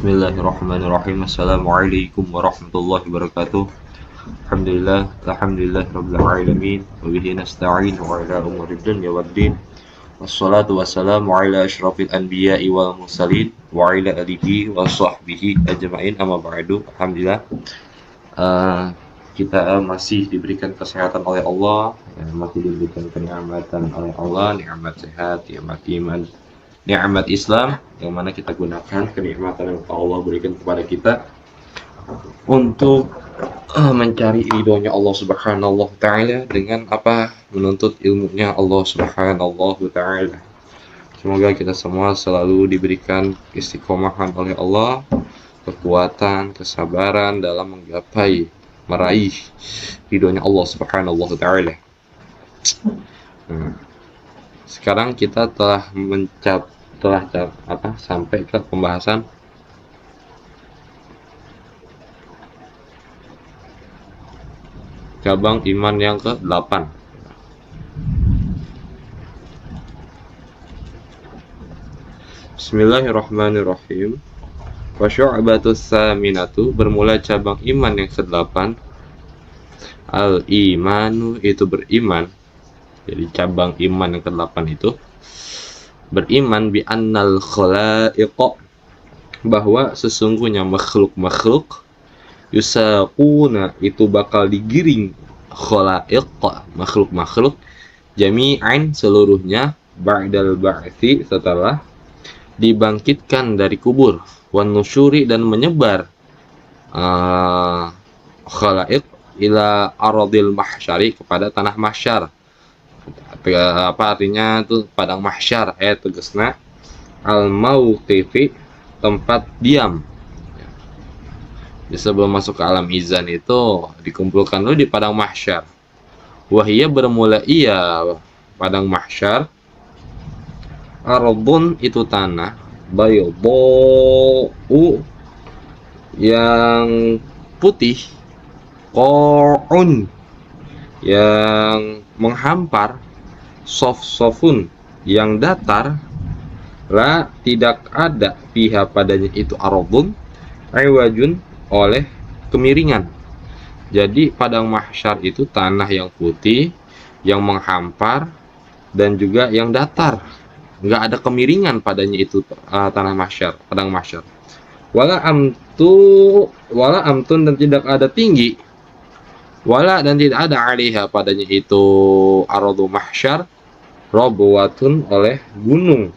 Bismillahirrahmanirrahim. Assalamualaikum warahmatullahi wabarakatuh. Alhamdulillah rabbil alamin. Wa bihi nasta'in wa ala umuri dunya waddin. Wassalatu wassalamu ala asyrafil anbiya'i wal mursalin wa ala alihi wa sahbihi ajma'in, amma ba'du. Alhamdulillah, kita masih diberikan kesehatan oleh Allah, masih diberikan kenikmatan oleh Allah, nikmat sehat, nikmat iman, nikmat Islam, yang mana kita gunakan kenikmatan yang Allah berikan kepada kita untuk mencari ridhonya Allah Subhanahu wa taala dengan apa? Menuntut ilmunya Allah Subhanahu wa taala. Semoga kita semua selalu diberikan istiqomahan oleh Allah, kekuatan, kesabaran dalam menggapai, meraih ridhonya Allah Subhanahu wa taala. Sekarang kita telah sampai ke pembahasan cabang iman yang ke-8. Bismillahirrahmanirrahim. Wa syu'batus saminatu, bermula cabang iman yang ke-8. Al-imanu, itu beriman. Jadi cabang iman yang ke-8 itu beriman bi annal khalaiq, bahwa sesungguhnya makhluk-makhluk yusaquna, itu bakal digiring, khalaiq, makhluk-makhluk, jami'an, seluruhnya, ba'dal ba'thi, setelah dibangkitkan dari kubur, wan nusyuri, dan menyebar khalaiq ila aradil mahsyari, kepada tanah mahsyar. Apa artinya itu padang mahsyar? Tegasna al mauqifi, tempat diam. Jadi sebelum masuk ke alam izan itu dikumpulkan dulu di padang mahsyar. Wahia, bermula ia padang mahsyar, ardun, itu tanah, baydau, yang putih, qa'un, yang menghampar, sof-sofun, yang datar, la, tidak ada, fiha, padanya itu ardun, iwajun, oleh kemiringan. Jadi padang mahsyar itu tanah yang putih, yang menghampar, dan juga yang datar, nggak ada kemiringan padanya itu tanah mahsyar, padang mahsyar. Wala amtun, dan tidak ada tinggi, wala, dan tidak ada alaiha, padanya itu aradu mahsyar, robwatun, oleh gunung,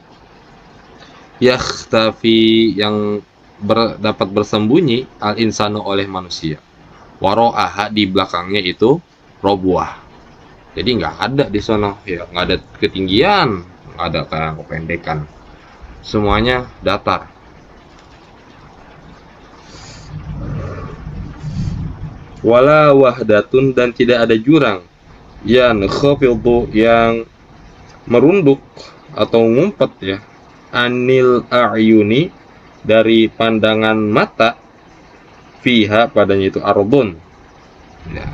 yakhtafi, yang dapat bersembunyi, al insanu, oleh manusia, waro'aha, di belakangnya itu robwah. Jadi nggak ada di sana, ya, nggak ada ketinggian, nggak ada kependekan, semuanya datar. Wala wahdatun, dan tidak ada jurang, yang khafidhu, yang merunduk atau ngumpet, ya, anil a'yuni, dari pandangan mata, fiha, padanya itu ardun, ya,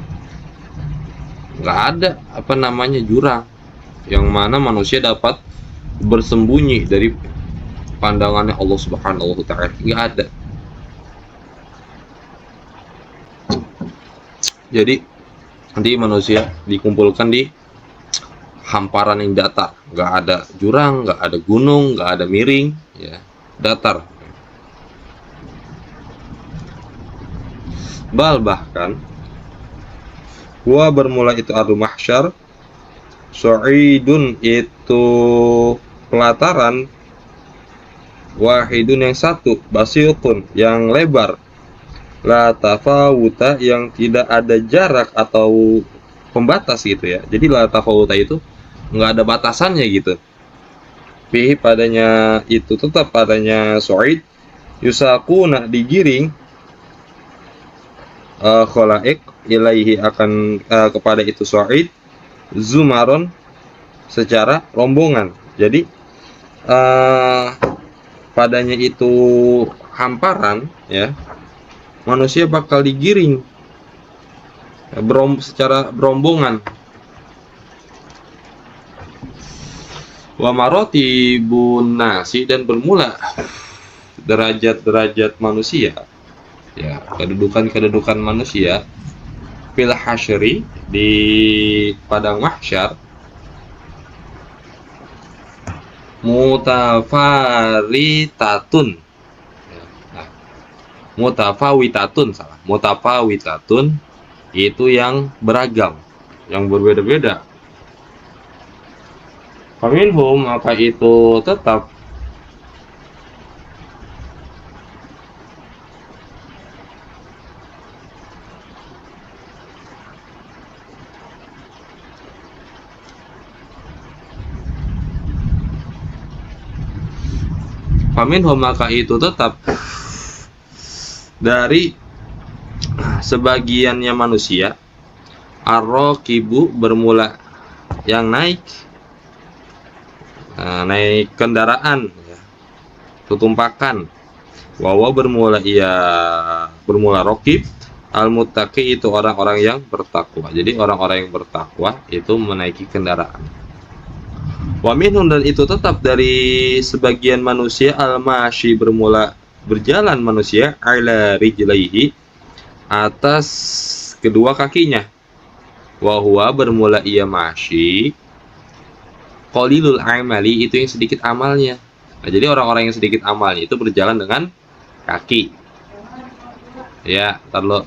nggak ada jurang yang mana manusia dapat bersembunyi dari pandangannya Allah Subhanahu wa taala, nggak ada. Jadi nanti manusia dikumpulkan di hamparan yang datar, nggak ada jurang, nggak ada gunung, nggak ada miring, ya, datar. Bal, bahkan, wa, bermula itu ardu mahsyar, su'idun, itu pelataran, wahidun, yang satu, basitun, yang lebar, la tafawuta, yang tidak ada jarak atau pembatas gitu, ya. Jadi la tafawuta itu nggak ada batasannya gitu. Fihi, padanya itu, tetap padanya su'id, yusaquna, digiring, khalaik, ilaihi, akan kepada itu su'id, zumaron, secara rombongan. Jadi padanya itu hamparan, ya, manusia bakal digiring secara berombongan. Wa maratibun nasi, dan bermula derajat-derajat manusia, ya, kedudukan manusia fil hasyri, di padang mahsyar, mutafaritatun. Nah, mutafawitatun itu yang beragam, yang berbeda-beda. Faminhum, maka itu tetap dari sebagiannya manusia, ar-raqibu, bermula yang naik, naik kendaraan, ya, tutumpakan. Wawa bermula raqib, al-muttaqi itu orang-orang yang bertakwa. Jadi orang-orang yang bertakwa itu menaiki kendaraan. Wa minhum, dan itu tetap dari sebagian manusia, al-mashi, bermula berjalan manusia, ala rijlaihi, atas kedua kakinya. Wa huwa, bermula ia mashi, qalilul amali, itu yang sedikit amalnya. Nah, jadi orang-orang yang sedikit amalnya itu berjalan dengan kaki. Ya, terlalu.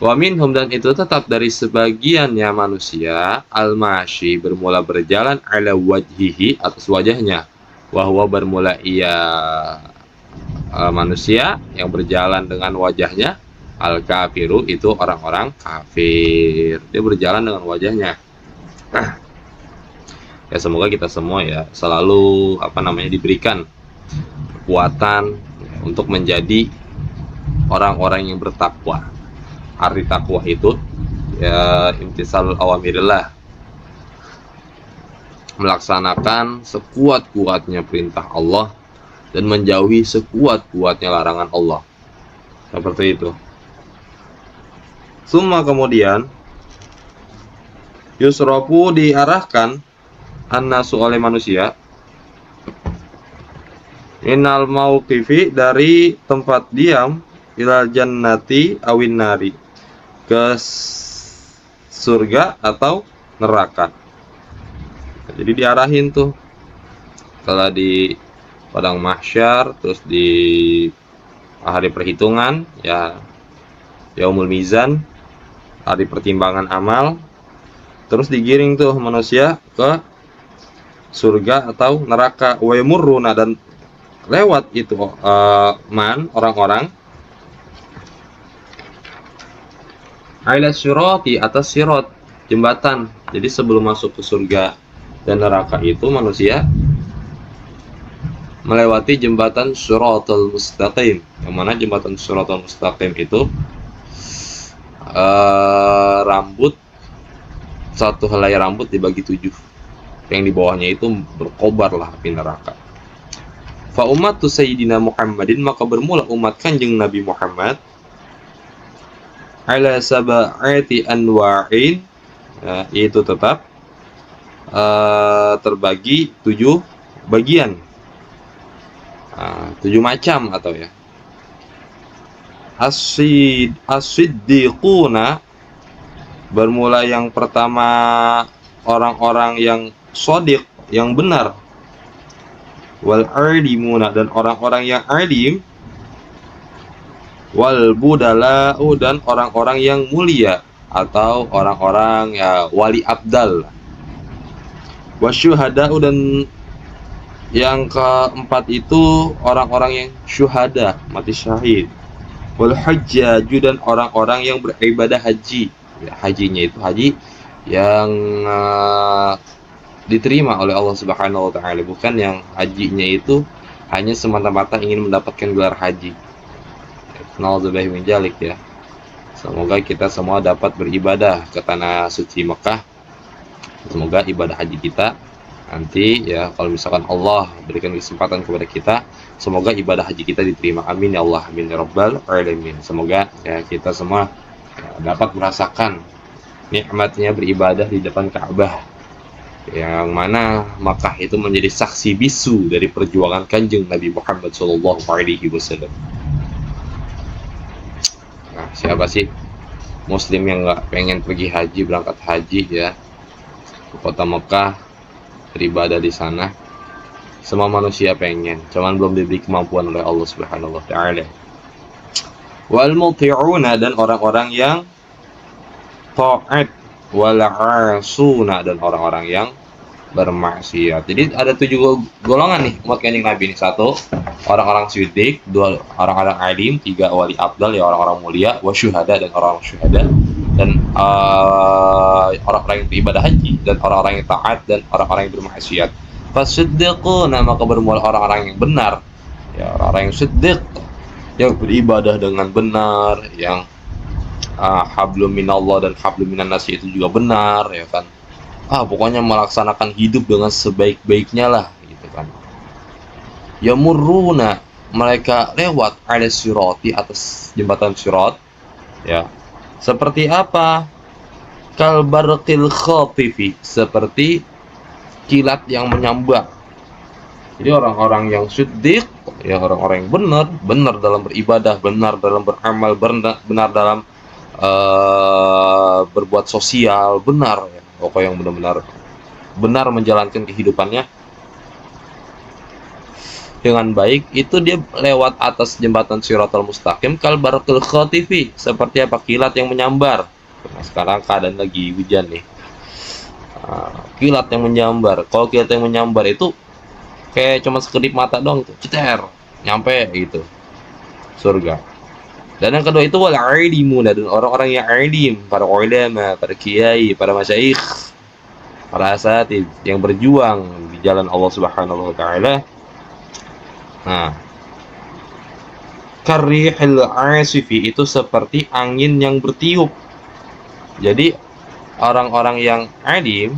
Wa minhum, dan itu tetap dari sebagiannya manusia, al-mashi, bermula berjalan, ala wajhihi, atas wajahnya. Wa huwa, bermula ia manusia yang berjalan dengan wajahnya, al-kafiru, itu orang-orang kafir. Dia berjalan dengan wajahnya. Ya, semoga kita semua ya selalu diberikan kekuatan untuk menjadi orang-orang yang bertakwa. Arti takwa itu ya imtisalul awamirillah, melaksanakan sekuat-kuatnya perintah Allah dan menjauhi sekuat-kuatnya larangan Allah. Seperti itu. Summa, kemudian, yusrofu, diarahkan, annasu, oleh manusia, minal mauqifi, dari tempat diam, ilal jannati awin nari, ke surga atau neraka. Jadi diarahin tuh, setelah di padang mahsyar, terus di hari perhitungan, ya, yaumul mizan, hari pertimbangan amal, terus digiring tuh manusia ke surga atau neraka. Wa yamurruna, dan lewat itu orang-orang, ala sirati, atas sirat, jembatan. Jadi sebelum masuk ke surga dan neraka itu manusia melewati jembatan Shiratal Mustaqim. Yang mana jembatan Shiratal Mustaqim itu rambut, satu helai rambut dibagi 7. Yang di bawahnya itu berkobarlah api neraka. Fa ummatu sayyidina Muhammadin, maka bermula umat Kanjeng Nabi Muhammad, ala sab'ati anwa'in, yaitu tetap terbagi 7 bagian, 7 macam, atau ya, as-siddiquna, bermula yang pertama orang-orang yang shadiq, yang benar, wal alimuna, dan orang-orang yang alim, wal budala'u, dan orang-orang yang mulia atau orang-orang ya wali abdal, wasyuhada'u, dan yang keempat itu orang-orang yang syuhada, mati syahid, wal hajjaju, dan orang-orang yang beribadah haji. Ya, hajinya itu haji yang diterima oleh Allah Subhanahu wa taala, bukan yang hajinya itu hanya semata-mata ingin mendapatkan gelar haji. Nauzubillahi min dzalik, ya. Semoga kita semua dapat beribadah ke tanah suci Mekah. Semoga ibadah haji kita nanti, ya, kalau misalkan Allah berikan kesempatan kepada kita, semoga ibadah haji kita diterima. Amin ya Allah, amin ya rabbal alamin. Semoga ya kita semua dapat merasakan nikmatnya beribadah di depan Ka'bah. yang mana Makkah itu menjadi saksi bisu dari perjuangan Kanjeng Nabi Muhammad SAW. Nah, siapa sih Muslim yang nggak pengen pergi haji, berangkat haji ya ke kota Mekah, beribadah di sana? Semua manusia pengen, cuman belum diberi kemampuan oleh Allah Subhanahu wa taala. Wal muti'una, dan orang-orang yang taat, wal 'asuna, dan orang-orang yang bermaksiat. Jadi ada 7 golongan nih umat Kanjeng Nabi ini. 1, orang-orang siddiq. 2, orang-orang alim. 3, wali abdal ya orang-orang mulia. Wasyuhada, dan orang-orang syuhada. Dan orang-orang yang beribadah haji, dan orang-orang yang taat, dan orang-orang yang bermaksiat. Fasiddiquna, maka bermula orang-orang yang benar ya, orang-orang yang siddiq, yang beribadah dengan benar, yang hablum minallah dan hablum minan nas itu juga benar ya kan. Pokoknya melaksanakan hidup dengan sebaik-baiknya lah gitu kan. Yamurruna, mereka lewat ala sirati, atas jembatan sirat ya. Seperti apa? Kal barqil khatifi, seperti kilat yang menyambar. Jadi orang-orang yang siddiq ya, orang-orang yang benar dalam beribadah, benar dalam beramal, benar dalam berbuat sosial, benar ya, pokoknya yang benar-benar benar menjalankan kehidupannya dengan baik, itu dia lewat atas jembatan Shiratal Mustaqim kal barqil khatifi, seperti apa? Kilat yang menyambar. Nah, sekarang keadaan lagi hujan nih. Kilat yang menyambar. Kalau kilat yang menyambar itu kayak cuma sekedip mata dong tuh, ceter, nyampe gitu surga. Dan yang kedua itu wal alimuna, dan orang-orang yang alim, para ulama, para kiai, para masyayikh, para asatid yang berjuang di jalan Allah Subhanahu wa taala. Nah, karihil asifi, itu seperti angin yang bertiup. Jadi orang-orang yang alim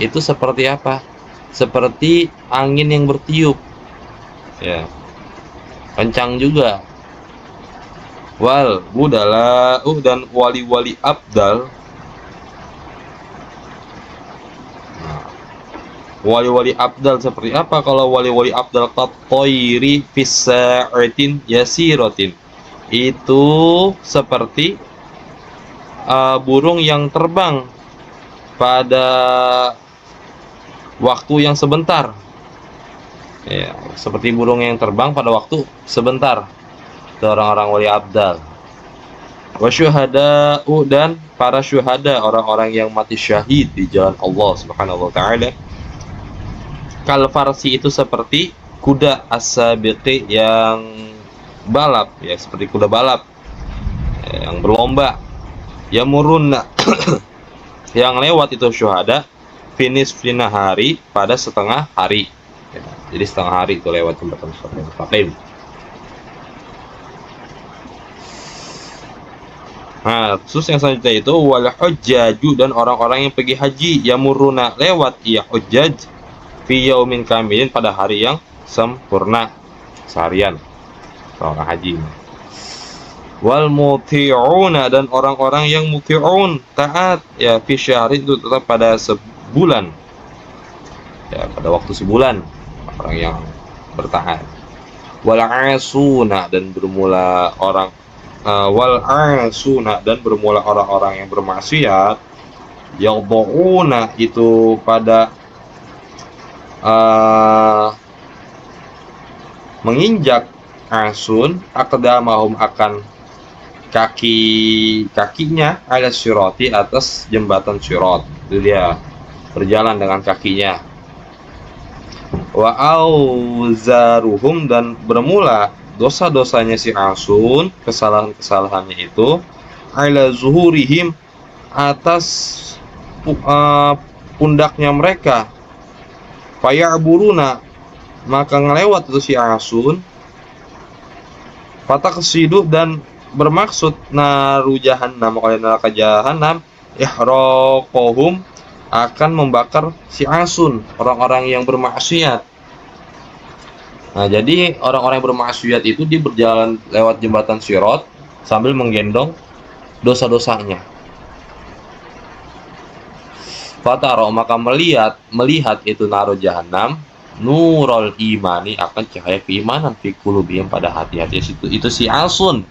itu seperti apa? Seperti angin yang bertiup ya, kencang juga. Wal budala, dan wali-wali abdal. Wali-wali abdal seperti apa? Kalau wali-wali abdal qat-tayri fis sa'atin yasiratin, itu seperti burung yang terbang pada waktu yang sebentar ya, seperti burung yang terbang pada waktu sebentar. Itu orang-orang wali abdal. Wasyuhada'u, dan para syuhada, orang-orang yang mati syahid di jalan Allah Subhanahu wa taala. Kal farsi, itu seperti kuda as-sabiqi, yang balap ya, seperti kuda balap yang berlomba. Yamurunna yang lewat itu syuhada finish hari, pada setengah hari ya. Jadi setengah hari itu lewat jembatan Shiratal Mustaqim. Nah, terus yang selanjutnya itu wal hujjaju, dan orang-orang yang pergi haji. Yamuruna, lewat ya hujjaj fi yaumin kamilin, pada hari yang sempurna, seharian orang haji. Wal muti'una, dan orang-orang yang muti'un, taat ya, fi syahri, itu tetap pada sebulan ya, pada waktu sebulan, orang yang bertaat. Wal asuna, dan bermula orang wal asuna, dan bermula orang-orang yang bermaksiat. Yadhuna, itu pada menginjak asun, aqdamahum, akan kaki-kakinya, ala sirati, atas jembatan sirat. Itu dia berjalan dengan kakinya. Wa auzaruhum, dan bermula dosa-dosanya si asun, kesalahan-kesalahannya itu, ala zuhurihim, atas pundaknya mereka. Faya'buruna, maka ngelewat itu si asun. Fataqsidu, dan bermaksud naru jahannam, oleh neraka jahannam. Ihraqahum, akan membakar si asun, orang-orang yang bermaksiat. Nah, jadi orang-orang yang bermaksiat itu dia berjalan lewat jembatan sirat sambil menggendong dosa-dosanya. Fataro maka melihat itu naro jahanam nurul imani akan cahaya keimanan fi qulubihim pada hati-hati itu si Asun.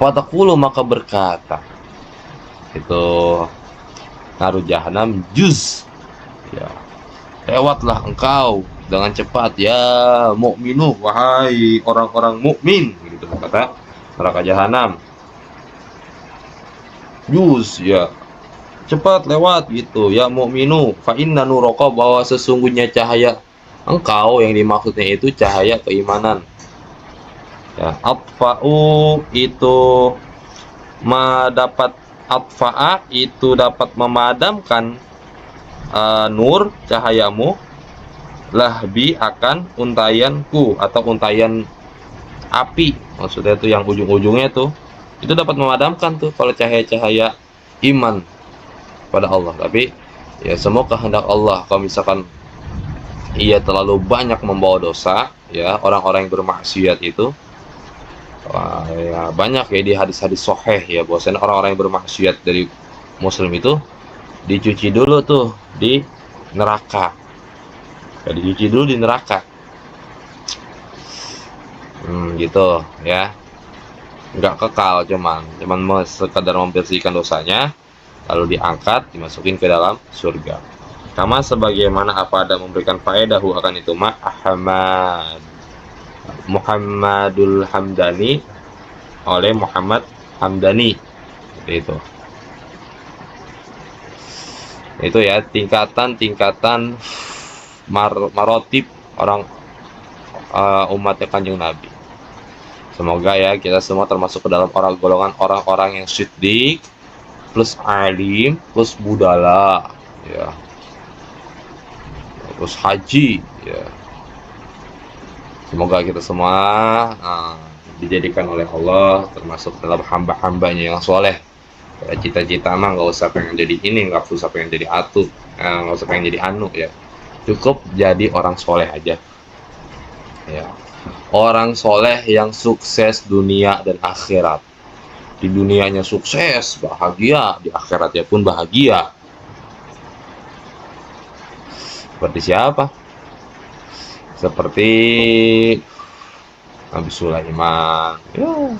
Fatakulu maka berkata itu naru jahanam juz ya lewatlah engkau dengan cepat ya mukminu wahai orang-orang mukmin gitu kata neraka jahanam juz ya cepat lewat gitu ya mukminu fa inna nuraka bahwa sesungguhnya cahaya engkau yang dimaksudnya itu cahaya keimanan ya atfa'u itu dapat atfa'a itu dapat memadamkan nur cahayamu lahbi akan untayanku atau untayan api maksudnya itu yang ujung-ujungnya tuh itu dapat memadamkan tuh kalau cahaya-cahaya iman pada Allah. Tapi ya semua kehendak Allah. Kalau misalkan ia terlalu banyak membawa dosa ya orang-orang yang bermaksiat itu ya banyak ya di hadis-hadis sahih ya bahwasanya orang-orang yang bermaksiat dari muslim itu dicuci dulu tuh di neraka ya, dicuci dulu di neraka gitu ya nggak kekal cuman sekadar membersihkan dosanya lalu diangkat dimasukin ke dalam surga sama sebagaimana apa ada memberikan faedahu akan itu Muhammadul Hamdani oleh Muhammad Hamdani seperti itu ya tingkatan marotib orang umatnya Kanjeng Nabi. Semoga ya kita semua termasuk ke dalam golongan orang-orang yang siddiq plus alim plus budala ya terus haji ya semoga kita semua dijadikan oleh Allah termasuk dalam hamba-hambanya yang soleh ya, cita-cita mah nggak usah pengen jadi ini nggak usah pengen jadi nggak usah pengen jadi anu ya cukup jadi orang soleh aja ya orang soleh yang sukses dunia dan akhirat di dunianya sukses bahagia di akhiratnya pun bahagia seperti siapa seperti Nabi Sulaiman ya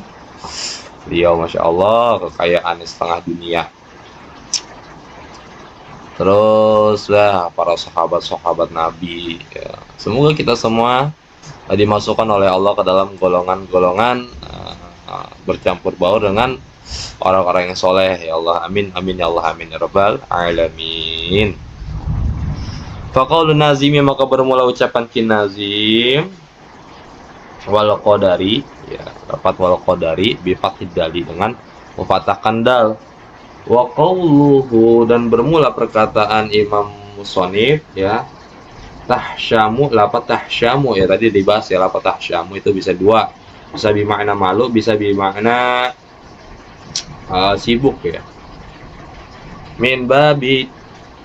beliau masya Allah kekayaan setengah dunia terus lah para sahabat Nabi ya. Semoga kita semua dimasukkan oleh Allah ke dalam golongan-golongan bercampur baur dengan orang-orang yang soleh ya Allah amin amin ya Allah amin ya rabbal alamin. Faqaulun nazimi maka bermula ucapan kinazim wal qadari ya dapat wal qadari bi fathid dali dengan memfathahkan dal wa qauluhu dan bermula perkataan Imam Musonif ya tahsyamu lapat tahsyamu ya tadi dibahas ya lapat tahsyamu itu bisa dua bisa bermakna malu bisa bermakna sibuk ya min babi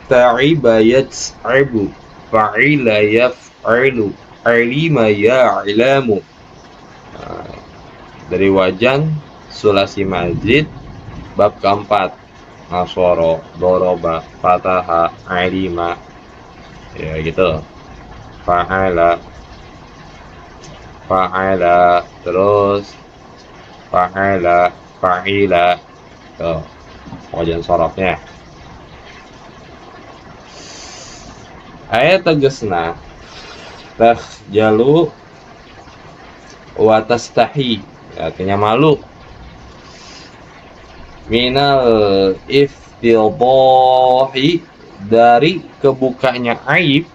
ta'iba yat'ibu fa'ila yaf'ilu alima ya'lamu dari wajan sulasi mazid bab keempat nasoro doroba fataha alima ya gitu fa'ala terus fa'ala fa'ila tuh wajan sorofnya ayat tegasna tahjalu wa tastahi artinya malu minal iftidahi dari kebukanya aib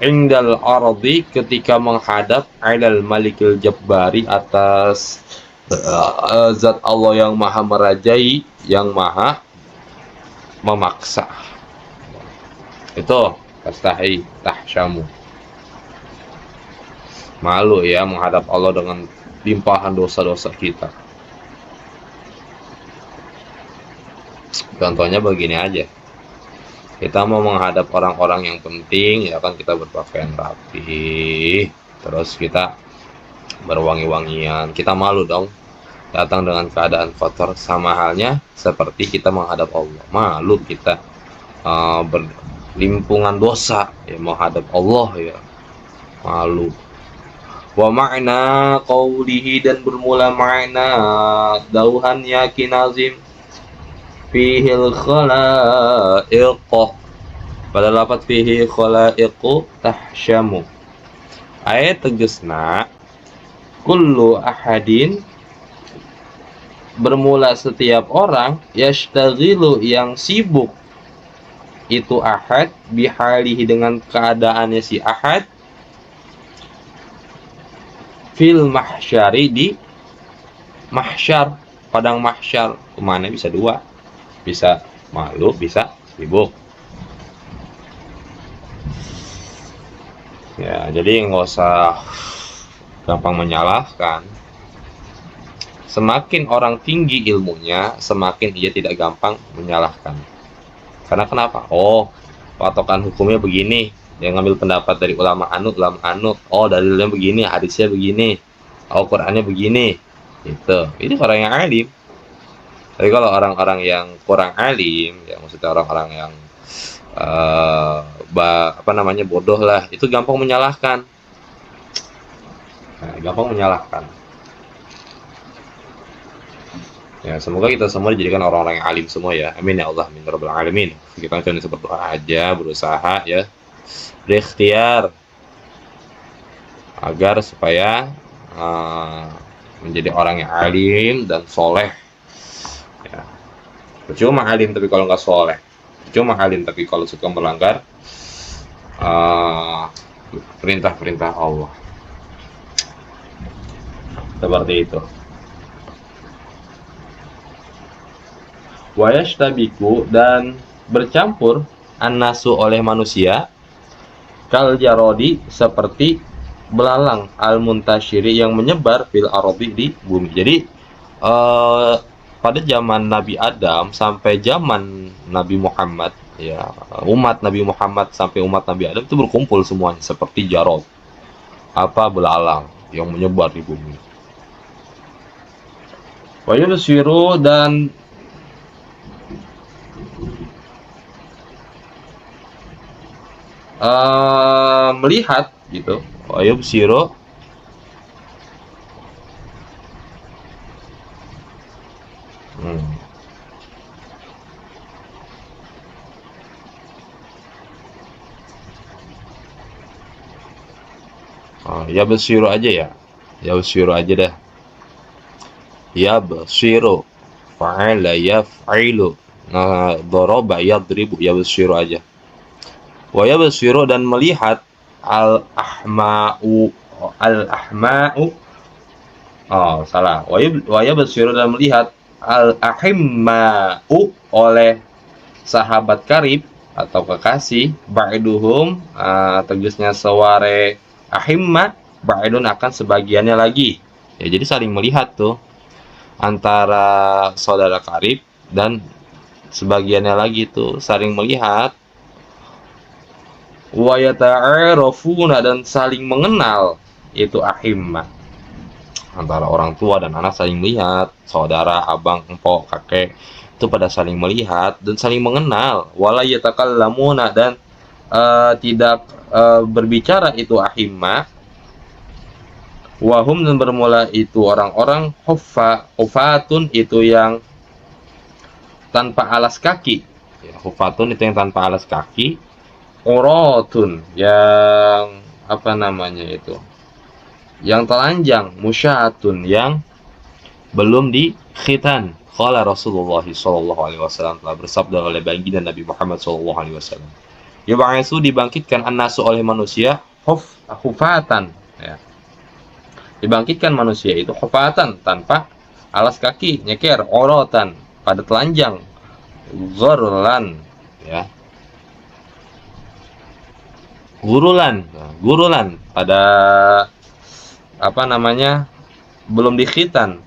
indal ardi ketika menghadap alal malikil jabbari atas zat Allah yang maha merajai yang maha memaksa itu tastahi tahsyamu malu ya menghadap Allah dengan limpahan dosa-dosa kita. Contohnya begini aja, kita mau menghadap orang-orang yang penting ya kan kita berpakaian rapi terus kita berwangi-wangian, kita malu dong datang dengan keadaan kotor sama halnya seperti kita menghadap Allah, malu kita berlimpungan dosa ya, menghadap Allah ya, malu. Wa ma'na qawlihi, dan bermula makna dauhannya kinazim, fihil khalaiq, pada lafaz fihi khalaiqu tahsyamu, ayat tegesna kullu ahadin, bermula setiap orang, yashtaghilu, yang sibuk itu ahad, bihalihi, dengan keadaannya si ahad, fil mahsyari, di mahsyar, padang mahsyar. Kemana bisa dua, bisa malu, bisa sibuk ya. Jadi nggak usah gampang menyalahkan. Semakin orang tinggi ilmunya, semakin ia tidak gampang menyalahkan. Karena kenapa? Oh, patokan hukumnya begini, dia ngambil pendapat dari ulama anu. Oh, dalilnya begini, hadisnya begini, oh, Qurannya begini. Itu orang yang alim. Tapi kalau orang-orang yang kurang alim, ya maksudnya orang-orang yang bodoh lah, itu gampang menyalahkan. Ya, semoga kita semua dijadikan orang-orang yang alim semua ya. Amin ya Allah, amin ya rabbal alamin. Kita cuma berdoa aja, berusaha ya, berikhtiar agar supaya menjadi orang yang alim dan soleh ya. Percuma alim tapi kalau nggak soleh, percuma alim tapi kalau suka melanggar perintah-perintah Allah, seperti itu. Wa yashtabiku, dan bercampur, annasu, oleh manusia, kal jarodi, seperti belalang, al muntashiri, yang menyebar, fil ardi, di bumi. Jadi pada zaman Nabi Adam sampai zaman Nabi Muhammad ya, umat Nabi Muhammad sampai umat Nabi Adam itu berkumpul semuanya seperti jarod, belalang yang menyebar di bumi. Wa yubsiru, dan melihat gitu. Ayub siro ya basiru aja ya. Ya basiru aja dah. Ya basiru, fa'ala yaf'ilu, daraba yadribu, ya basiru aja. Wa yabsiru, dan melihat, al-ahma'u, wa yabsiru, dan melihat, al-ahimma'u, oleh sahabat karib atau kekasih, ba'duhum, tegasnya seware ahimma, ba'dun, akan sebagiannya lagi ya. Jadi saling melihat tuh antara saudara karib dan sebagiannya lagi tuh saling melihat. Wa yata'arafuna, dan saling mengenal, itu ahimma, antara orang tua dan anak saling melihat, saudara, abang, empok, kakek, itu pada saling melihat dan saling mengenal. Wala yatakallamuna, dan tidak berbicara, itu ahimma. Wahum, dan bermula itu orang-orang, hufatun, itu yang tanpa alas kaki ya. Hufatun itu yang tanpa alas kaki. Urotun, yang yang telanjang. Musyatun, yang belum dikhitan. Qala Rasulullah sallallahu alaihi wasallam, telah bersabda oleh baginda Nabi Muhammad sallallahu alaihi wasallam, yub'atsu, dibangkitkan, annasu, oleh manusia, hufatan ya. Dibangkitkan manusia itu hufatan, tanpa alas kaki, nyeker, orotan, pada telanjang, ghurlan ya, gurulan, pada belum dikhitan.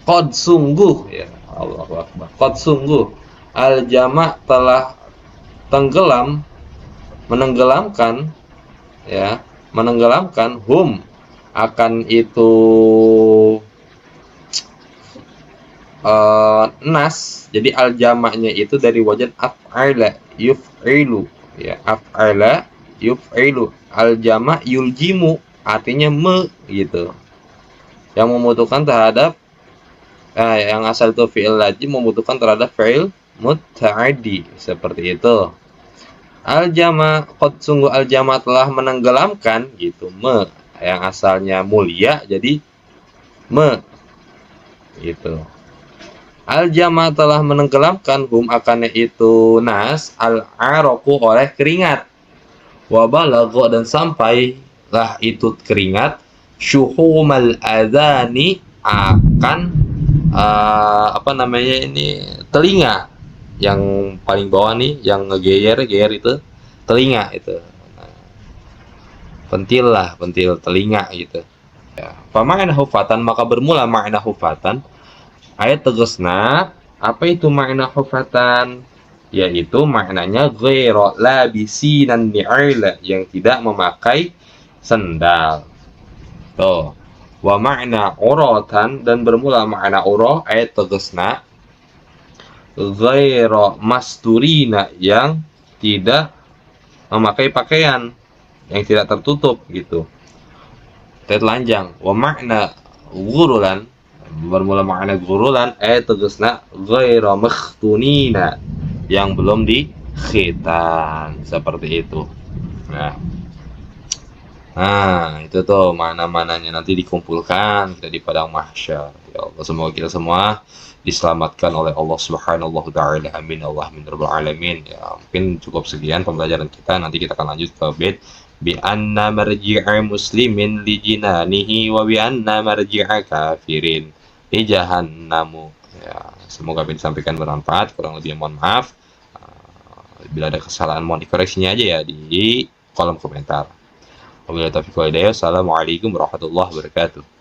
Qad, sungguh ya, Allahu akbar, qad, sungguh, al jama', telah tenggelam, menenggelamkan ya, hum, akan itu nas. Jadi al jamaknya itu dari wajan af'ala yuf'ilu, ya, af'ala yuf'ilu. Al jamak yuljimu, artinya gitu. Yang membutuhkan terhadap yang asal itu fi'il lazim membutuhkan terhadap fi'il muta'addi, seperti itu. Al jama, qad sungguh al jama telah menenggelamkan gitu, yang asalnya mulia jadi gitu. Al jama telah menenggelamkan akannya itu nas al araku oleh keringat. Wa balagha dan sampailah itu keringat syuhumal adzani akan apa namanya ini, telinga yang paling bawah nih, yang ngegeyer itu telinga itu. Nah, pentil telinga gitu. Ya. Pama'na hufatan, maka bermula makna hufatan ayat tegasna. Apa itu makna hufatan? Yaitu maknanya ghairu labisinan ni'ala, yang tidak memakai sendal. Tuh. Wa makna uratan, dan bermula makna urah ayat tegasna ghairu masturina, yang tidak memakai pakaian, yang tidak tertutup gitu. Telanjang. Wa makna gurulan, bermula makna gurulan tegasna ghairu makhtunina, yang belum dikhitan, seperti itu. Nah, itu tuh mana-mananya nanti dikumpulkan kita di padang mahsyar. Ya Allah, semoga kita semua diselamatkan oleh Allah Subhanahu wa taala. Amin Allah min rabbal alamin. Ya, mungkin cukup sekian pembelajaran kita. Nanti kita akan lanjut ke bait bi anna marji'a muslimin li jinanihi wa bi anna marji'a kafirin li jahannamu. Ya, semoga apa yang disampaikan bermanfaat. Kurang lebih mohon maaf. Bila ada kesalahan mohon dikoreksinya aja ya di kolom komentar. Wabillahi taufiq wal hidayah. Assalamualaikum warahmatullahi wabarakatuh.